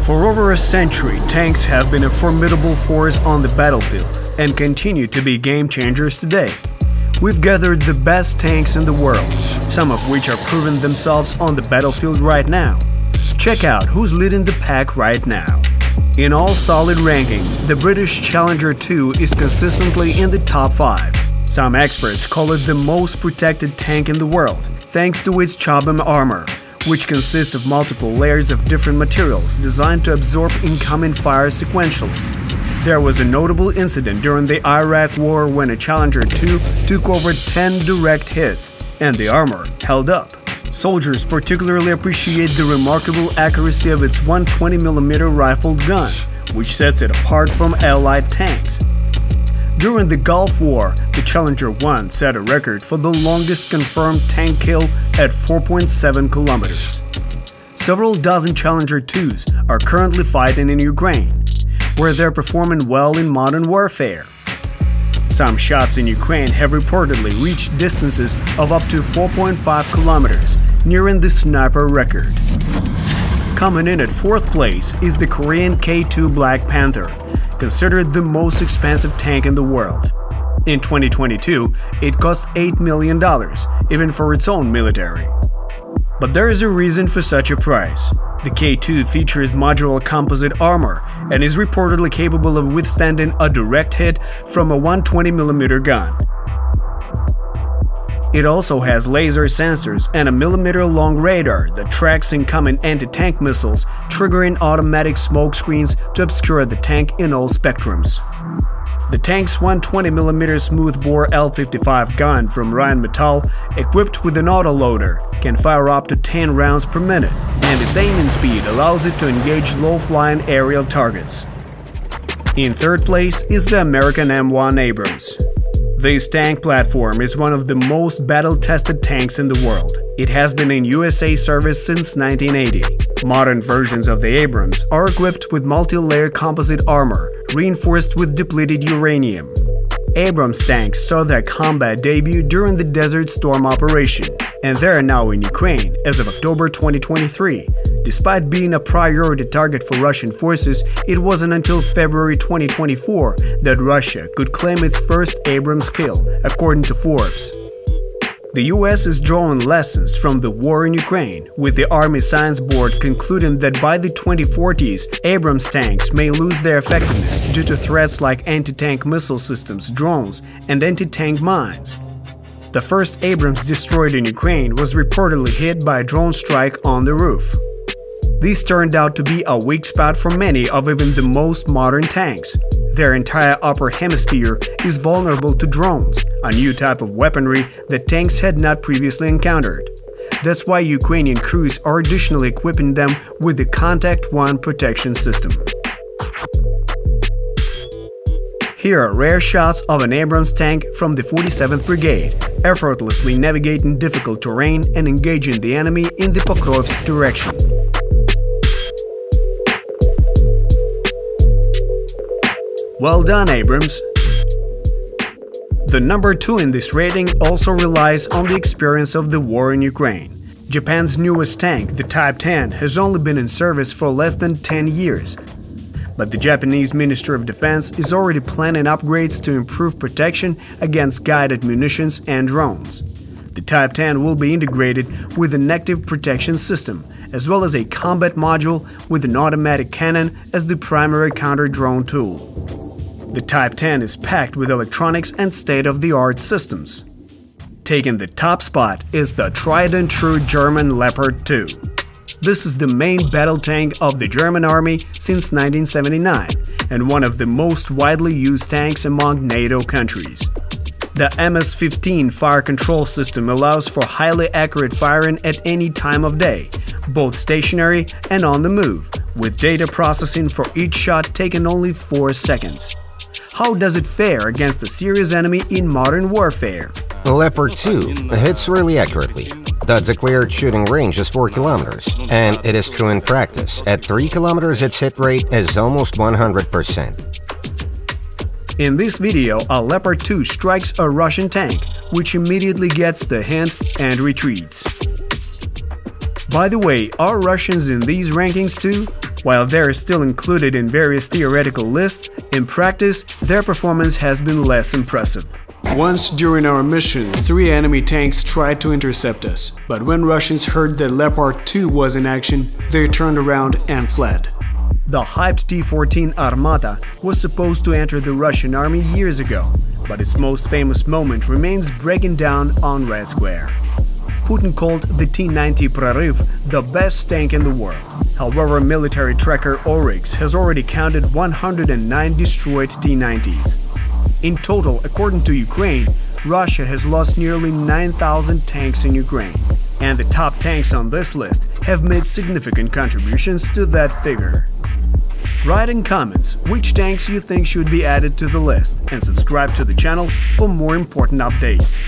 For over a century, tanks have been a formidable force on the battlefield and continue to be game changers today. We've gathered the best tanks in the world, some of which are proving themselves on the battlefield right now. Check out who's leading the pack right now. In all solid rankings, the British Challenger II is consistently in the top 5. Some experts call it the most protected tank in the world, thanks to its Chobham armor, which consists of multiple layers of different materials designed to absorb incoming fire sequentially. There was a notable incident during the Iraq War when a Challenger II took over 10 direct hits, and the armor held up. Soldiers particularly appreciate the remarkable accuracy of its 120mm rifled gun, which sets it apart from Allied tanks. During the Gulf War, the Challenger I set a record for the longest confirmed tank kill at 4.7 kilometers. Several dozen Challenger IIs are currently fighting in Ukraine, where they're performing well in modern warfare. Some shots in Ukraine have reportedly reached distances of up to 4.5 kilometers, nearing the sniper record. Coming in at 4th place is the Korean K2 Black Panther, considered the most expensive tank in the world. In 2022, it cost $8 million, even for its own military. But there is a reason for such a price. The K2 features modular composite armor and is reportedly capable of withstanding a direct hit from a 120mm gun. It also has laser sensors and a millimeter-long radar that tracks incoming anti-tank missiles, triggering automatic smoke screens to obscure the tank in all spectrums. The tank's 120mm smoothbore L55 gun from Rheinmetall, equipped with an autoloader, can fire up to 10 rounds per minute, and its aiming speed allows it to engage low-flying aerial targets. In 3rd place is the American M1 Abrams. This tank platform is one of the most battle-tested tanks in the world. It has been in USA service since 1980. Modern versions of the Abrams are equipped with multi-layer composite armor, reinforced with depleted uranium. Abrams tanks saw their combat debut during the Desert Storm operation, and they are now in Ukraine as of October 2023. Despite being a priority target for Russian forces, it wasn't until February 2024 that Russia could claim its first Abrams kill, according to Forbes. The US is drawing lessons from the war in Ukraine, with the Army Science Board concluding that by the 2040s, Abrams tanks may lose their effectiveness due to threats like anti-tank missile systems, drones, and anti-tank mines. The first Abrams destroyed in Ukraine was reportedly hit by a drone strike on the roof. This turned out to be a weak spot for many of even the most modern tanks. Their entire upper hemisphere is vulnerable to drones, a new type of weaponry that tanks had not previously encountered. That's why Ukrainian crews are additionally equipping them with the Contact One protection system. Here are rare shots of an Abrams tank from the 47th Brigade, effortlessly navigating difficult terrain and engaging the enemy in the Pokrovsk direction. Well done, Abrams! The number 2 in this rating also relies on the experience of the war in Ukraine. Japan's newest tank, the Type 10, has only been in service for less than 10 years. But the Japanese Ministry of Defense is already planning upgrades to improve protection against guided munitions and drones. The Type 10 will be integrated with an active protection system, as well as a combat module with an automatic cannon as the primary counter-drone tool. The Type 10 is packed with electronics and state-of-the-art systems. Taking the top spot is the tried and true German Leopard II. This is the main battle tank of the German army since 1979 and one of the most widely used tanks among NATO countries. The MS-15 fire control system allows for highly accurate firing at any time of day, both stationary and on the move, with data processing for each shot taking only 4 seconds. How does it fare against a serious enemy in modern warfare? Leopard II hits really accurately. The declared shooting range is 4 kilometers, and it is true in practice. At 3 kilometers, its hit rate is almost 100%. In this video, a Leopard II strikes a Russian tank, which immediately gets the hint and retreats. By the way, are Russians in these rankings too? While they are still included in various theoretical lists, in practice, their performance has been less impressive. Once during our mission, 3 enemy tanks tried to intercept us, but when Russians heard that Leopard II was in action, they turned around and fled. The hyped T-14 Armata was supposed to enter the Russian army years ago, but its most famous moment remains breaking down on Red Square. Putin called the T-90 Proryv the best tank in the world. However, military tracker Oryx has already counted 109 destroyed T-90s. In total, according to Ukraine, Russia has lost nearly 9,000 tanks in Ukraine, and the top tanks on this list have made significant contributions to that figure. Write in comments which tanks you think should be added to the list, and subscribe to the channel for more important updates.